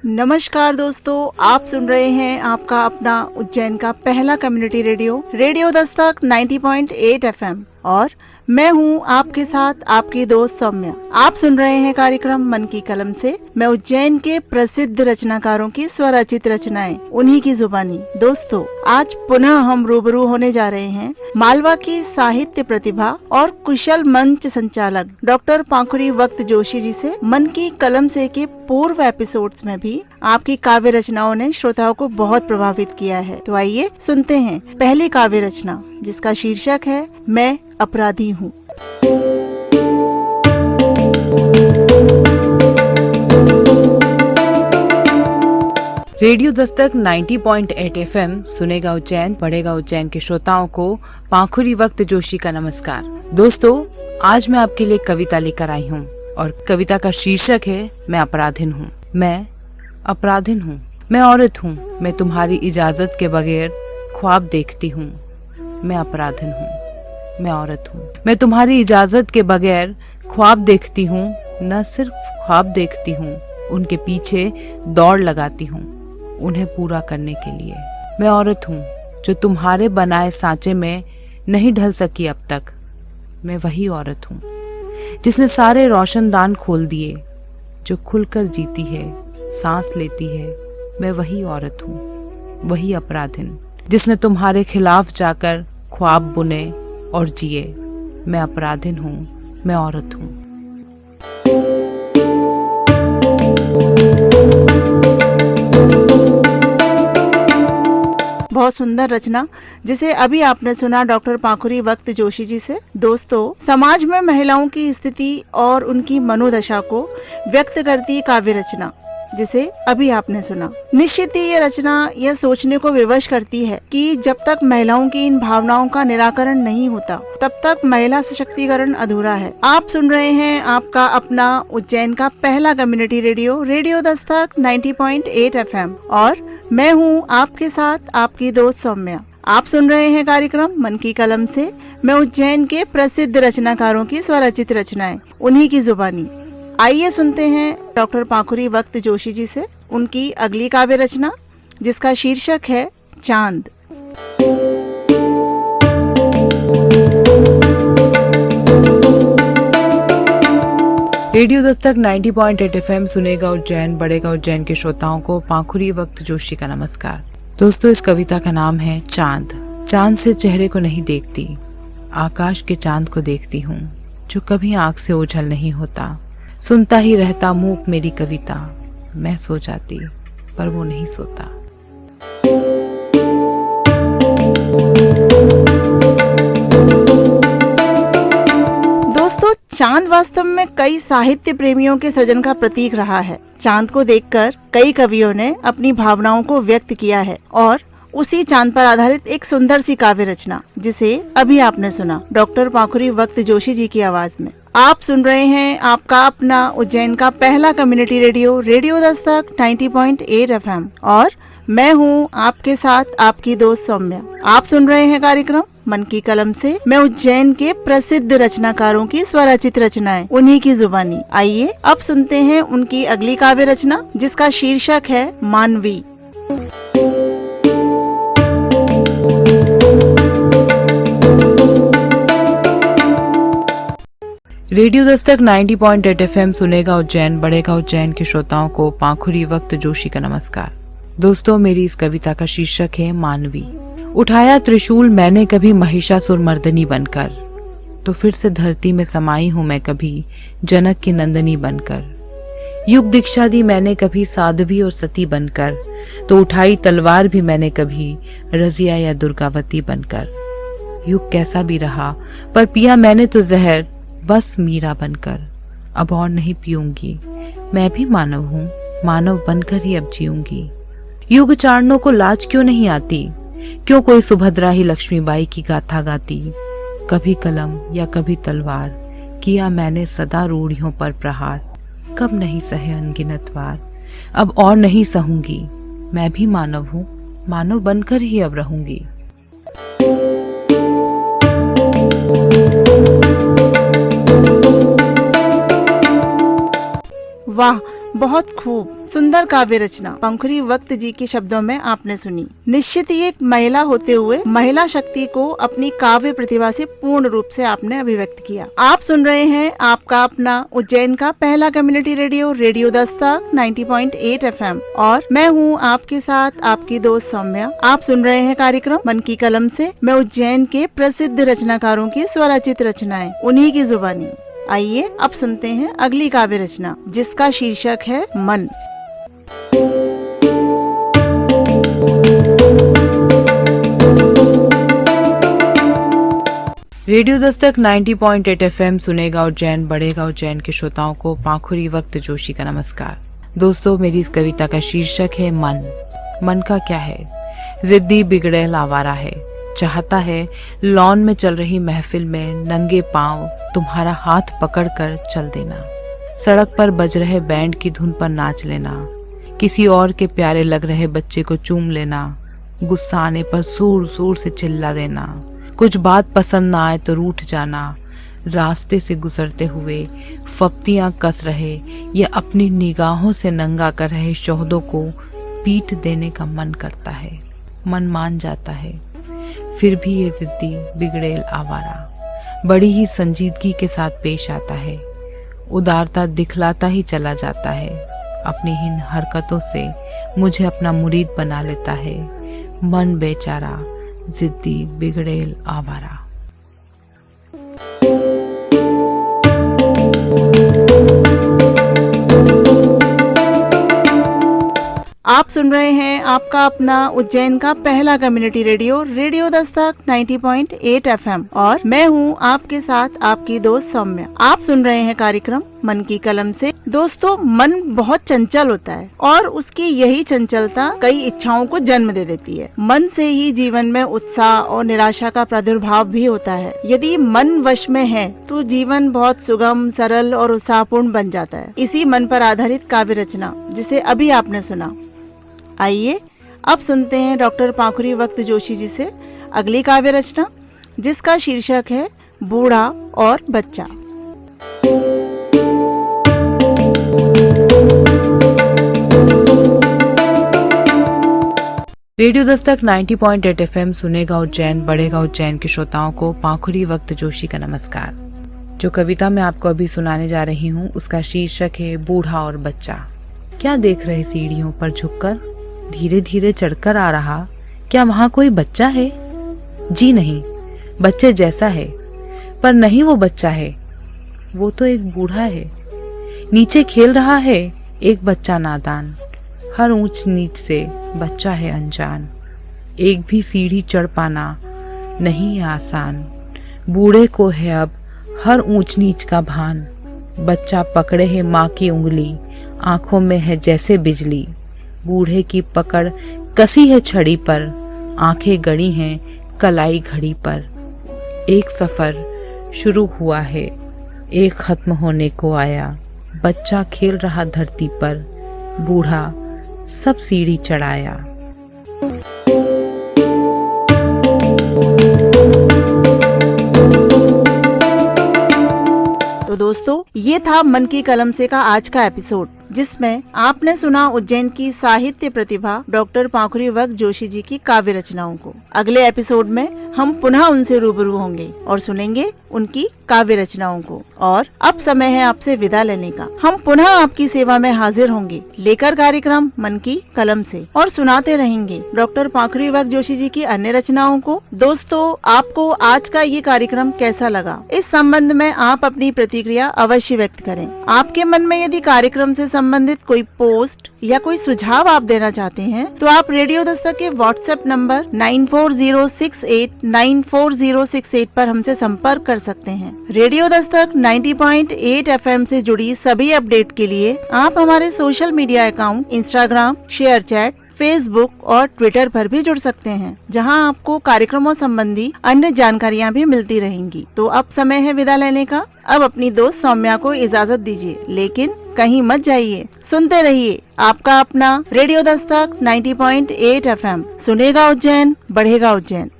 नमस्कार दोस्तों, आप सुन रहे हैं आपका अपना उज्जैन का पहला community radio radio Dastak 90.8 FM और मैं हूं आपके साथ आपकी दोस्त सौम्या। आप सुन रहे हैं कार्यक्रम मन की कलम से। मैं उज्जैन के प्रसिद्ध रचनाकारों की स्वरचित रचनाएं उन्हीं की जुबानी। दोस्तों, आज पुनः हम रूबरू होने जा रहे हैं मालवा की साहित्य प्रतिभा और कुशल मंच संचालक डॉक्टर पाखुरी वक्त जोशी जी से। मन की कलम से के पूर्व एपिसोड्स में भी आपकी काव्य रचनाओं ने श्रोताओं को बहुत प्रभावित किया है। तो आइए सुनते हैं पहली काव्य रचना, जिसका शीर्षक है मैं अपराधी हूँ। रेडियो दस्तक 90.8 एफएम सुनेगा उज्जैन, पढ़ेगा उज्जैन के श्रोताओं को पाखुरी वक्त जोशी का नमस्कार। दोस्तों, आज मैं आपके लिए कविता लेकर आई हूँ और कविता का शीर्षक है मैं अपराधिन हूँ। मैं अपराधिन हूँ, मैं औरत हूँ, मैं तुम्हारी इजाजत के बगैर ख्वाब देखती हूँ। मैं अपराधिन हूँ, मैं औरत हूँ, मैं तुम्हारी इजाजत के बगैर ख्वाब देखती हूँ। न सिर्फ ख्वाब देखती हूँ, उनके पीछे दौड़ लगाती हूँ उन्हें पूरा करने के लिए। मैं औरत हूँ जो तुम्हारे बनाए सांचे में नहीं ढल सकी अब तक। मैं वही औरत हूँ जिसने सारे रोशनदान खोल दिए, जो खुलकर जीती है, सांस लेती है। मैं वही औरत हूँ, वही अपराधिन जिसने तुम्हारे खिलाफ जाकर ख्वाब बुने और जिए। मैं अपराधिन हूँ, मैं औरत हूँ। बहुत सुंदर रचना जिसे अभी आपने सुना डॉक्टर पाखुरी वक्त जोशी जी से। दोस्तों, समाज में महिलाओं की स्थिति और उनकी मनोदशा को व्यक्त करती काव्य रचना जिसे अभी आपने सुना। निश्चित ही ये रचना यह सोचने को विवश करती है कि जब तक महिलाओं की इन भावनाओं का निराकरण नहीं होता, तब तक महिला सशक्तिकरण अधूरा है। आप सुन रहे हैं आपका अपना उज्जैन का पहला community radio radio Dastak 90.8 FM और मैं हूँ आपके साथ आपकी दोस्त सौम्या। आप सुन रहे हैं कार्यक्रम मन की कलम से। मैं उज्जैन के प्रसिद्ध रचनाकारों की स्वरचित रचनाएं उन्हीं की जुबानी। आइए सुनते हैं डॉक्टर पाखुरी वक्त जोशी जी से उनकी अगली काव्य रचना, जिसका शीर्षक है चांद। रेडियो दस्तक 90.8 एफएम सुनेगा उज्जैन, बढ़ेगा उज्जैन के श्रोताओं को पाखुरी वक्त जोशी का नमस्कार। दोस्तों, इस कविता का नाम है चांद। चांद से चेहरे को नहीं देखती, आकाश के चांद को देखती हूँ जो कभी आंख से ओझल नहीं होता। सुनता ही रहता मूक मेरी कविता, मैं सो जाती पर वो नहीं सोता। दोस्तों, चांद वास्तव में कई साहित्य प्रेमियों के सृजन का प्रतीक रहा है। चांद को देखकर कई कवियों ने अपनी भावनाओं को व्यक्त किया है और उसी चांद पर आधारित एक सुंदर सी काव्य रचना जिसे अभी आपने सुना डॉक्टर पाखुरी वक्त जोशी जी की आवाज में। आप सुन रहे हैं आपका अपना उज्जैन का पहला community radio radio Dastak 90.8 FM और मैं हूं आपके साथ आपकी दोस्त सौम्या। आप सुन रहे हैं कार्यक्रम मन की कलम से। मैं उज्जैन के प्रसिद्ध रचनाकारों की स्वरचित रचनाएं उन्हीं की जुबानी। आइए अब सुनते हैं उनकी अगली काव्य रचना, जिसका शीर्षक है मानवी। रेडियो दस्तक 90.8 एफएम सुनेगा उज्जैन, बढ़ेगा उज्जैन के श्रोताओं को पाखुरी वक्त जोशी का नमस्कार। दोस्तों, मेरी इस कविता का शीर्षक है मानवी। उठाया त्रिशूल मैंने कभी महिषासुर मर्दनी बनकर, तो फिर से धरती में समाई हूँ मैं कभी जनक की नंदनी बनकर। युग दीक्षा दी मैंने कभी साध्वी और सती बनकर, तो उठाई तलवार भी मैंने कभी रजिया या दुर्गावती बनकर। युग कैसा भी रहा पर पिया मैंने तो जहर, बस मीरा बनकर। अब और नहीं पीऊंगी, मैं भी मानव हूँ, मानव बनकर ही अब जीऊंगी। युग चारणों को लाज क्यों नहीं आती, क्यों कोई सुभद्रा ही लक्ष्मीबाई की गाथा गाती। कभी कलम या कभी तलवार, किया मैंने सदा रूढ़ियों पर प्रहार। कब नहीं सहे अनगिनत वार, अब और नहीं सहूंगी। मैं भी मानव हूँ, मानव बनकर ही अब रहूंगी। वाह, बहुत खूब सुंदर काव्य रचना पंखुरी वक्त जी के शब्दों में आपने सुनी। निश्चित ही एक महिला होते हुए महिला शक्ति को अपनी काव्य प्रतिभा से पूर्ण रूप से आपने अभिव्यक्त किया। आप सुन रहे हैं आपका अपना उज्जैन का पहला community radio, radio Dastak 90.8 FM और मैं हूँ आपके साथ आपकी दोस्त सौम्या। आप सुन रहे हैं कार्यक्रम मन की कलम से। मैं उज्जैन के प्रसिद्ध रचनाकारों की स्वरचित रचनाएं, उन्हीं की जुबानी। आइए अब सुनते हैं अगली काव्य रचना जिसका शीर्षक है मन। रेडियो दस्तक 90.8 FM सुनेगा उज्जैन, बढ़ेगा उज्जैन के श्रोताओं को पाखुरी वक्त जोशी का नमस्कार। दोस्तों, मेरी इस कविता का शीर्षक है मन। मन का क्या है? जिद्दी बिगड़ैल आवारा है, चाहता है लॉन में चल रही महफिल में नंगे पांव तुम्हारा हाथ पकड़कर चल देना, सड़क पर बज रहे बैंड की धुन पर नाच लेना, किसी और के प्यारे लग रहे बच्चे को चूम लेना, गुस्सा आने पर जोर जोर से चिल्ला देना, कुछ बात पसंद ना आए तो रूठ जाना, रास्ते से गुजरते हुए फप्तियां कस रहे या अपनी निगाहों से नंगा कर रहे शोहदों को पीठ देने का मन करता है। मन मान जाता है, फिर भी ये जिद्दी बिगड़ैल आवारा बड़ी ही संजीदगी के साथ पेश आता है, उदारता दिखलाता ही चला जाता है, अपनी इन हरकतों से मुझे अपना मुरीद बना लेता है। मन बेचारा जिद्दी बिगड़ैल आवारा। आप सुन रहे हैं आपका अपना उज्जैन का पहला community radio, radio Dastak 90.8 FM और मैं हूँ आपके साथ आपकी दोस्त सौम्या। आप सुन रहे हैं कार्यक्रम मन की कलम से। दोस्तों, मन बहुत चंचल होता है और उसकी यही चंचलता कई इच्छाओं को जन्म दे देती है। मन से ही जीवन में उत्साह और निराशा का प्रादुर्भाव भी होता है। यदि मन वश में है तो जीवन बहुत सुगम, सरल और उत्साहपूर्ण बन जाता है। इसी मन पर आधारित काव्य रचना जिसे अभी आपने सुना। आइए अब सुनते हैं डॉक्टर पाखुरी वक्त जोशी जी से अगली काव्य रचना जिसका शीर्षक है बूढ़ा और बच्चा। रेडियो दस्तक 90.8 FM सुनेगा उज्जैन, बढ़ेगा उज्जैन के श्रोताओं को पाखुरी वक्त जोशी का नमस्कार। जो कविता मैं आपको अभी सुनाने जा रही हूँ उसका शीर्षक है बूढ़ा और बच्चा। क्या देख रहे सीढ़ियों पर झुककर, धीरे धीरे चढ़कर आ रहा, क्या वहां कोई बच्चा है? जी नहीं, बच्चे जैसा है, पर नहीं वो बच्चा है, वो तो एक बूढ़ा है। नीचे खेल रहा है एक बच्चा नादान, हर ऊंच नीच से बच्चा है अनजान। एक भी सीढ़ी चढ़ पाना नहीं है आसान, बूढ़े को है अब हर ऊंच नीच का भान। बच्चा पकड़े है माँ की उंगली, आंखों में है जैसे बिजली। बूढ़े की पकड़ कसी है छड़ी पर, आंखें गड़ी हैं कलाई घड़ी पर। एक सफर शुरू हुआ है, एक खत्म होने को आया। बच्चा खेल रहा धरती पर, बूढ़ा सब सीढ़ी चढ़ाया। तो दोस्तों, ये था मन की कलम से का आज का एपिसोड जिसमें आपने सुना उज्जैन की साहित्य प्रतिभा डॉक्टर पाखुरी वक्त जोशी जी की काव्य रचनाओं को। अगले एपिसोड में हम पुनः उनसे रूबरू होंगे और सुनेंगे उनकी काव्य रचनाओं को। और अब समय है आपसे विदा लेने का। हम पुनः आपकी सेवा में हाजिर होंगे लेकर कार्यक्रम मन की कलम से और सुनाते रहेंगे डॉक्टर पाखुरी वक्त जोशी जी की अन्य रचनाओं को। दोस्तों, आपको आज का ये कार्यक्रम कैसा लगा, इस संबंध में आप अपनी प्रतिक्रिया अवश्य व्यक्त करें। आपके मन में यदि कार्यक्रम से संबंधित कोई पोस्ट या कोई सुझाव आप देना चाहते हैं तो आप रेडियो दस्तक के व्हाट्सएप नंबर 9406894068 पर हमसे संपर्क कर सकते हैं। रेडियो दस्तक 90.8 FM से जुड़ी सभी अपडेट के लिए आप हमारे social media account Instagram, share chat, Facebook और ट्विटर पर भी जुड़ सकते हैं, जहां आपको कार्यक्रमों संबंधी अन्य जानकारियां भी मिलती रहेंगी। तो अब समय है विदा लेने का। अब अपनी दोस्त सौम्या को इजाजत दीजिए, लेकिन कहीं मत जाइए, सुनते रहिए आपका अपना रेडियो दस्तक 90.8 FM सुनेगा उज्जैन, बढ़ेगा उज्जैन।